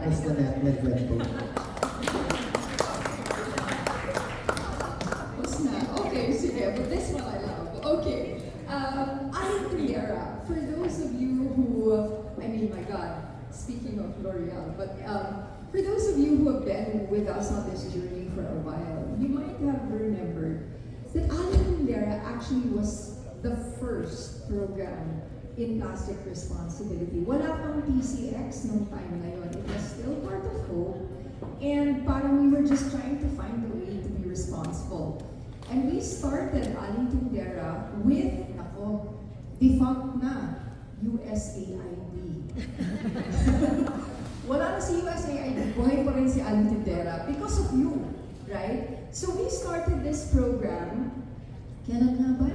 practice na net po. Tapos na. Okay, sige. But this one I love. Okay. Aling Tindera, for those of you who, I mean, my God, speaking of L'Oreal, but for those of you who have been with us on this journey for a while, you might have remembered that Aling Tindera actually was the first program in plastic responsibility. Wala pang PCX nung time na yun. It was still part of Hope. And parang we were just trying to find a way to be responsible. And we started Aling Tindera with, nako, defunct na, USAID. Wala na si USAID, buhay pa rin si Aling Tindera because of you, right? So we started this program, kailan nga ba?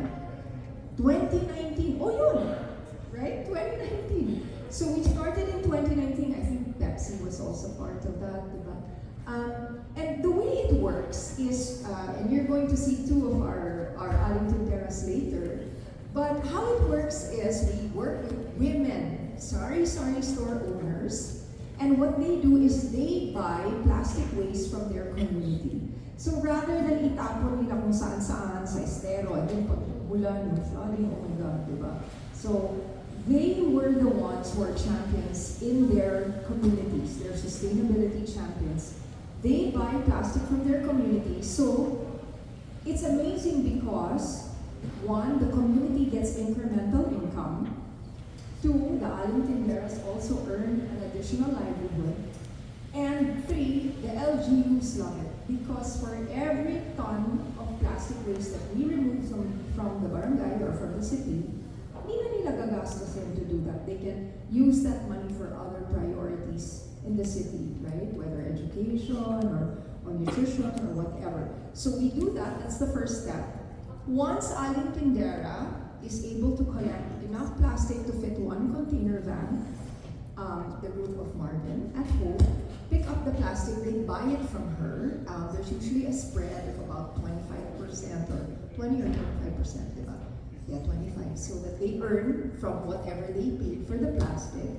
2019, oh yun, right? 2019. So we started in 2019, I think Pepsi was also part of that, diba? And the way it works is, and you're going to see two of our Aling Tinderas later, but how it works is we work with women, sari store owners, and what they do is they buy plastic waste from their community. So rather than itapon nila kung saan-saan sa estero, and then pag bulan, flooding, oh my God, diba? So they were the ones who are champions in their communities, their sustainability champions. They buy plastic from their community. So it's amazing because, one, the community gets incremental income. Two, the Aling Tinderas also earn an additional livelihood. And three, the LGUs love it because for every ton of plastic waste that we remove from the barangay or from the city, hindi na nila gagastusin to do that. They can use that money for other priorities in the city, right? Whether education or nutrition or whatever. So we do that, that's the first step. Once Aling Tindera is able to collect enough plastic to fit one container van, the group of Marvin at home pick up the plastic, they buy it from her. There's usually a spread of about 25% or 20 or 25%, diba? Yeah, 25, so that they earn from whatever they paid for the plastic.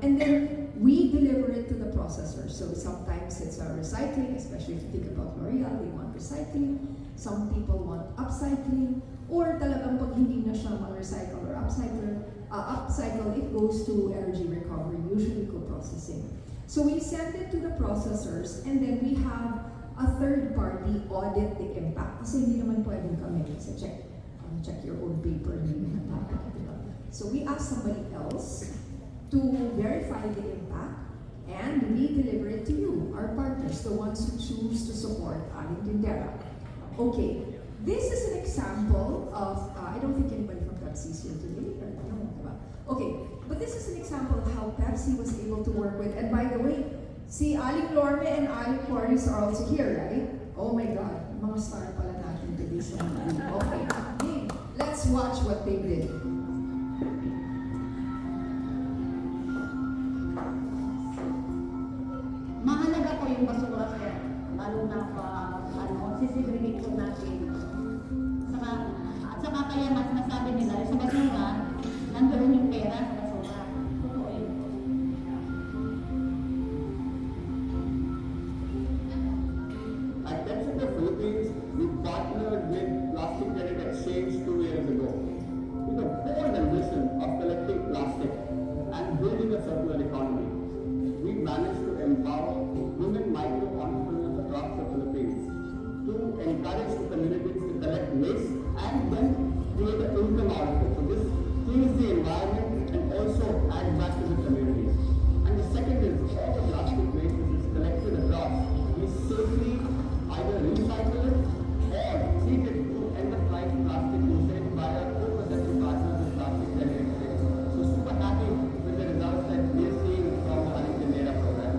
And then we deliver it to the processor. So sometimes it's a recycling, especially if you think about L'Oreal, they want recycling. Some people want upcycling. Or talagang pag hindi na siya ma-recycle or upcycle, it goes to energy recovery, usually co-processing. So we send it to the processors and then we have a third party audit the impact. Kasi hindi naman pwedeng kami kasi check your own paper. So we ask somebody else to verify the impact and we deliver it to you, our partners, the ones who choose to support Aling Tindera. Okay, this is an example of, I don't think anybody from Pepsi is here today. No, diba? Okay, but this is an example of how Pepsi was able to work with, and by the way, si Aling Lorme and Aling Quarries are also here, right? Oh my God, mga star pala natin today sa movie. Okay, hey, let's watch what they did. Mahalaga po yung basura, sir. Lalo na sisegregate po natin. At saka kaya mas nasabi nila, sa basura, nandoon yung pera sa basura. Totoo yun. At Pepsi in the Philippines, we partnered with Plastic Credit Exchange 2 years ago with a bold ambition of collecting plastic and building a circular economy. We managed to empower women micro entrepreneurs across the Philippines to encourage the communities to collect waste and then create an income out of it. So this cleans the environment and also adds back to the communities. And the second is all the plastic waste which is collected across, we safely either recycle it or treat it to end-of-life plastic usage by our co-processing partners with Plastic Credit Exchange. So super happy with the results that we are seeing from the Aling Tindera program.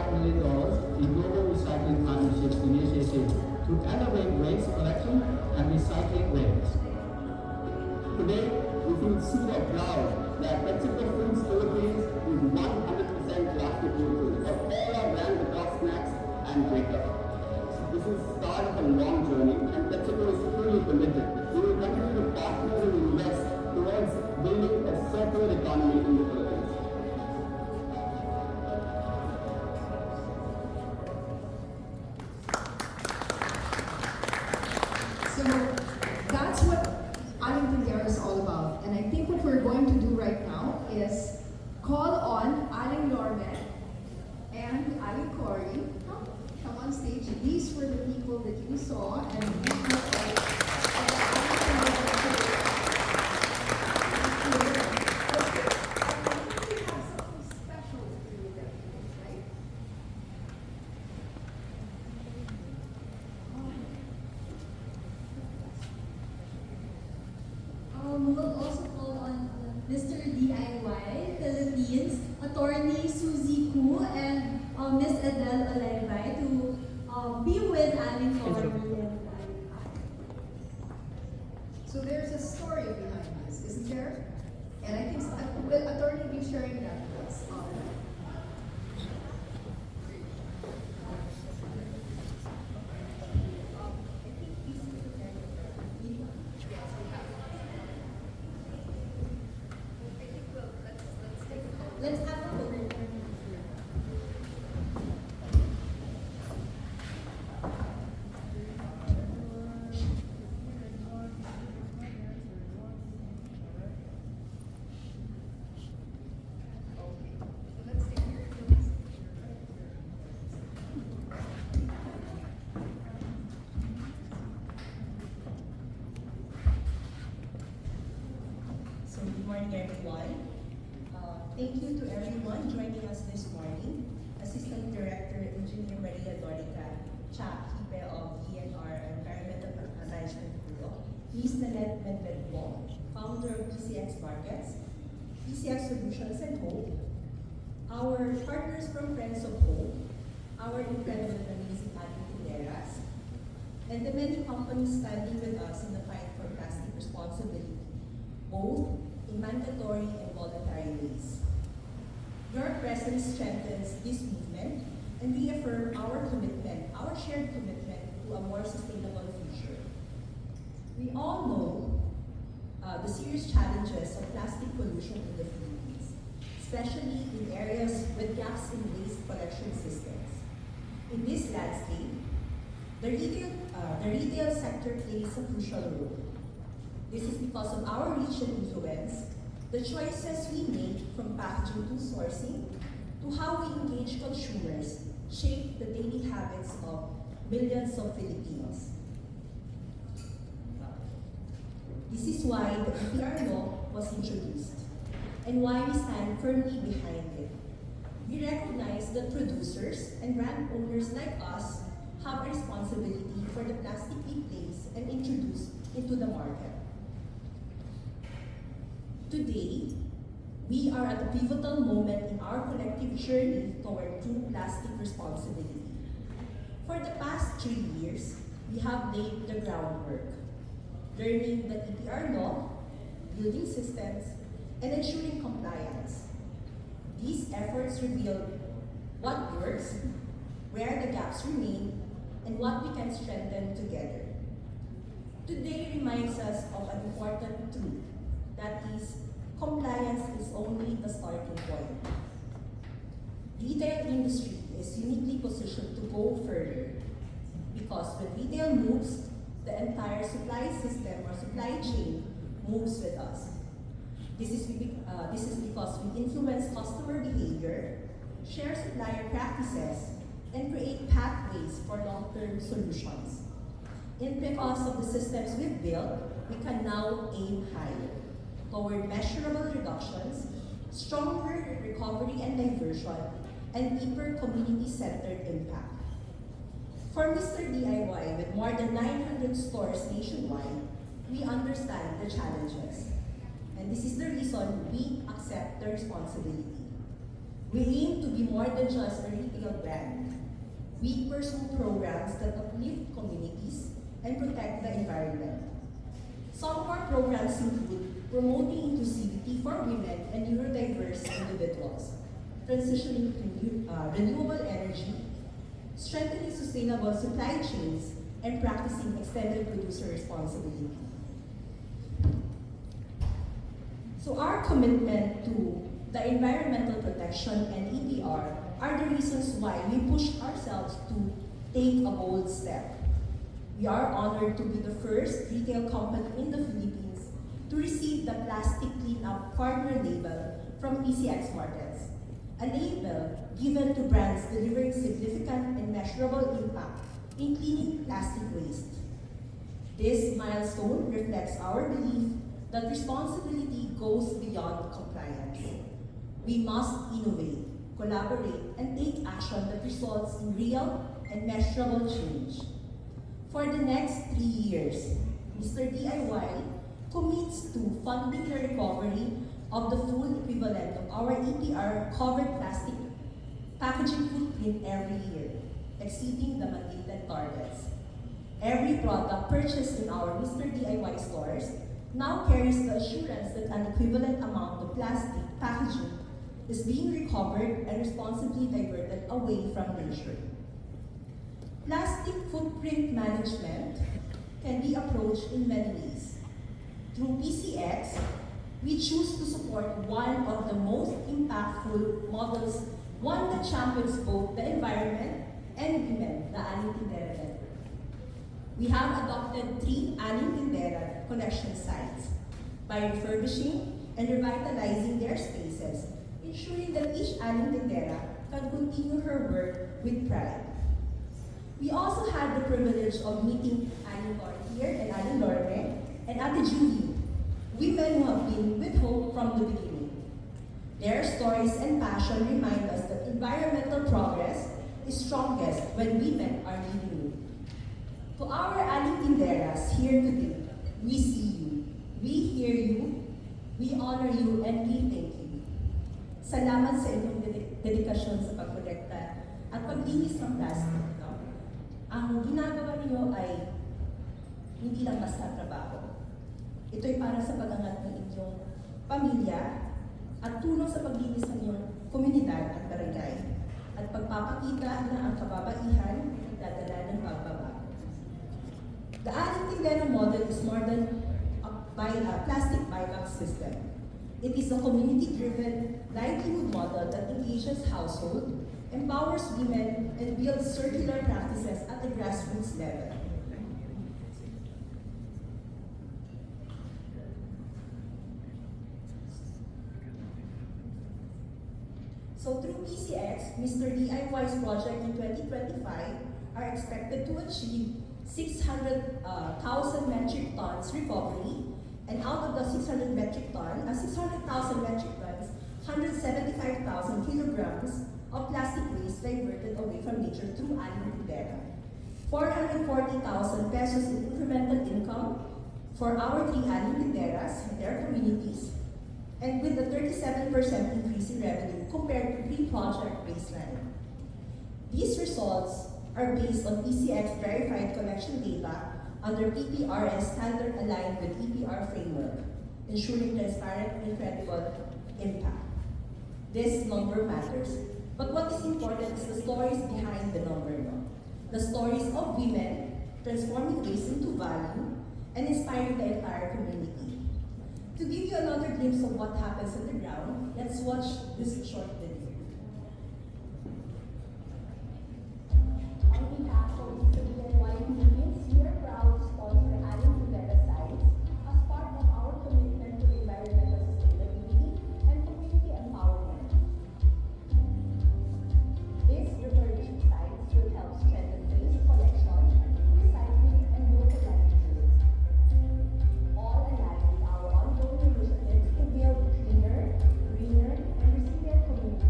million in global recycling partnerships initiative to elevate waste collection and recycling rates. Today, we feel super proud that PepsiCo Foods Philippines is 100% plastic neutral for all our brands across snacks and breakup. This is the start of a long journey, and PepsiCo is fully committed. We will continue to partner and invest towards building a circular economy in the Philippines. So that's what Aling Tindera is all about. And I think what we're going to do right now is call on Aling Lorme and Aling Cory. Come on stage. These were the people that you saw, and these were all of the Aling Tindera. We have something special to do with them, right? We'll also call on Mr. DIY Philippines, Attorney Suzy Koo, and Ms. Adele Olaybay to be with Aling Cory and So there's a story behind this, isn't there? And I think will attorney be sharing that with us? let's have a look. So good morning, everyone. Thank you to everyone joining us this morning. Assistant Director Engineer Maria Dorica Chak Hipe of ENR Environmental Management Bureau, Ms. Nanette Medvedmo, founder of PCX Markets, PCX Solutions and Hope, our partners from Friends of Hope, our incredible and amazing Aling Tinderas, and the many companies standing with us in the fight for plastic responsibility, both in mandatory and voluntary ways. Your presence strengthens this movement and reaffirm our commitment, our shared commitment to a more sustainable future. We all know the serious challenges of plastic pollution in the Philippines, especially in areas with gaps in waste collection systems. In this landscape, the retail sector plays a crucial role. This is because of our reach and influence, the choices we make from packaging to sourcing, to how we engage consumers, shape the daily habits of millions of Filipinos. This is why the EPR law was introduced, and why we stand firmly behind it. We recognize that producers and brand owners like us have a responsibility for the plastic we place and introduce into the market. Today, we are at a pivotal moment in our collective journey toward true plastic responsibility. For the past 3 years, we have laid the groundwork, learning the EPR law, building systems, and ensuring compliance. These efforts reveal what works, where the gaps remain, and what we can strengthen together. Today reminds us of an important truth, that is, compliance is only the starting point. Retail industry is uniquely positioned to go further because when retail moves, the entire supply system or supply chain moves with us. This is because we influence customer behavior, share supplier practices, and create pathways for long-term solutions. And because of the systems we've built, we can now aim higher toward measurable reductions, stronger recovery and diversion, and deeper community-centered impact. For Mr. DIY, with more than 900 stores nationwide, we understand the challenges. And this is the reason we accept the responsibility. We aim to be more than just a retail brand. We pursue programs that uplift communities and protect the environment. Some of our programs include promoting inclusivity for women and neurodiverse individuals, transitioning to renewable energy, strengthening sustainable supply chains, and practicing extended producer responsibility. So our commitment to the environmental protection and EPR are the reasons why we pushed ourselves to take a bold step. We are honored to be the first retail company in the Philippines to receive the Plastic Cleanup Partner label from PCX Markets, a label given to brands delivering significant and measurable impact in cleaning plastic waste. This milestone reflects our belief that responsibility goes beyond compliance. We must innovate, collaborate, and take action that results in real and measurable change. For the next 3 years, Mr. DIY commits to funding the recovery of the full equivalent of our EPR covered plastic packaging footprint every year, exceeding the mandated targets. Every product purchased in our Mr. DIY stores now carries the assurance that an equivalent amount of plastic packaging is being recovered and responsibly diverted away from nature. Plastic footprint management can be approached in many ways. Through PCX, we choose to support one of the most impactful models, one that champions both the environment and women, the Aling Tindera Network. We have adopted 3 Aling Tindera collection sites by refurbishing and revitalizing their spaces, ensuring that each Aling Tindera can continue her work with pride. We also had the privilege of meeting Aling Lortier and Aling Lorme and Ate Julie, women who have been with hope from the beginning. Their stories and passion remind us that environmental progress is strongest when women are leading it. To our Aling Tinderas here today, we see you, we hear you, we honor you, and we thank you. Salamat sa inyong dedikasyon sa pagkolekta at paglinis ng plastic. No? Ang ginagawa niyo ay hindi lang basta trabaho. Ito'y para sa pag-angat ng inyong pamilya at tulong sa paglinis ng inyong komunidad at barangay at pagpapakita na ang kababaihan ay dadala ng pagbabago. The Aling Tindera model is more than a plastic buyback system. It is a community-driven livelihood model that engages households, empowers women, and builds circular practices at the grassroots level. So through PCX, Mr. DIY's project in 2025 are expected to achieve 600,000 metric tons recovery, and out of the 600,000 metric tons, 175,000 kilograms of plastic waste diverted away from nature through Aling Tindera. 440,000 pesos in incremental income for our 3 Aling Tinderas and their communities, and with a 37% increase in revenue compared to pre-project baseline. These results are based on PCX verified collection data under PPR and standard aligned with EPR framework, ensuring transparent and credible impact. This number matters, but what is important is the stories behind the number. No? The stories of women transforming waste into value and inspiring the entire community. To give you another glimpse of what happens on the ground, let's watch this short video. On behalf of Mr. DIY Convenience, we are proud to sponsor Aling Tindera sites as part of our commitment to environmental sustainability and community empowerment. These refurbishing sites will help strengthen waste collection, recycling, and local livelihoods, all aligned with our ongoing initiatives to build cleaner, greener, and resilient communities.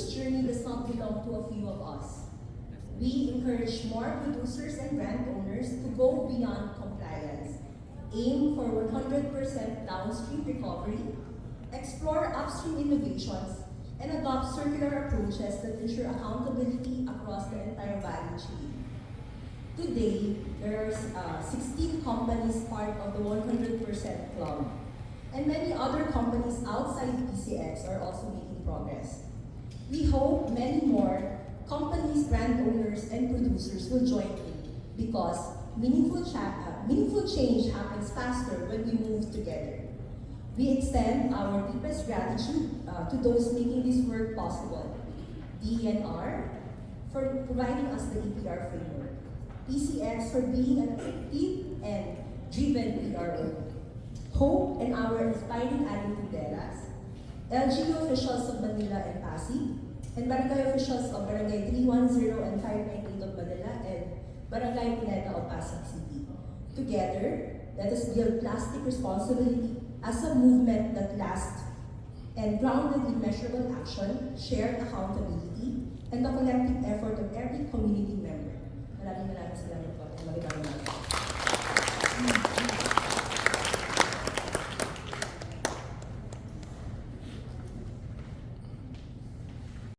this journey does not belong to a few of us. We encourage more producers and brand owners to go beyond compliance, aim for 100% downstream recovery, explore upstream innovations, and adopt circular approaches that ensure accountability across the entire value chain. Today, there are 16 companies part of the 100% club, and many other companies outside PCX are also making progress. We hope many more companies, brand owners, and producers will join in because meaningful change happens faster when we move together. We extend our deepest gratitude to those making this work possible. DENR for providing us the EPR framework. PCX for being an active and driven PRO. Hope and our inspiring Aling Tinderas. LGU officials of Manila and Pasig, and Barangay officials of Barangay 310 and 598 of Manila and Barangay Pineta of Pasig City. Together, let us build plastic responsibility as a movement that lasts and grounded in measurable action, shared accountability, and the collective effort of every community member. Maraming salamat po. Magandang umaga.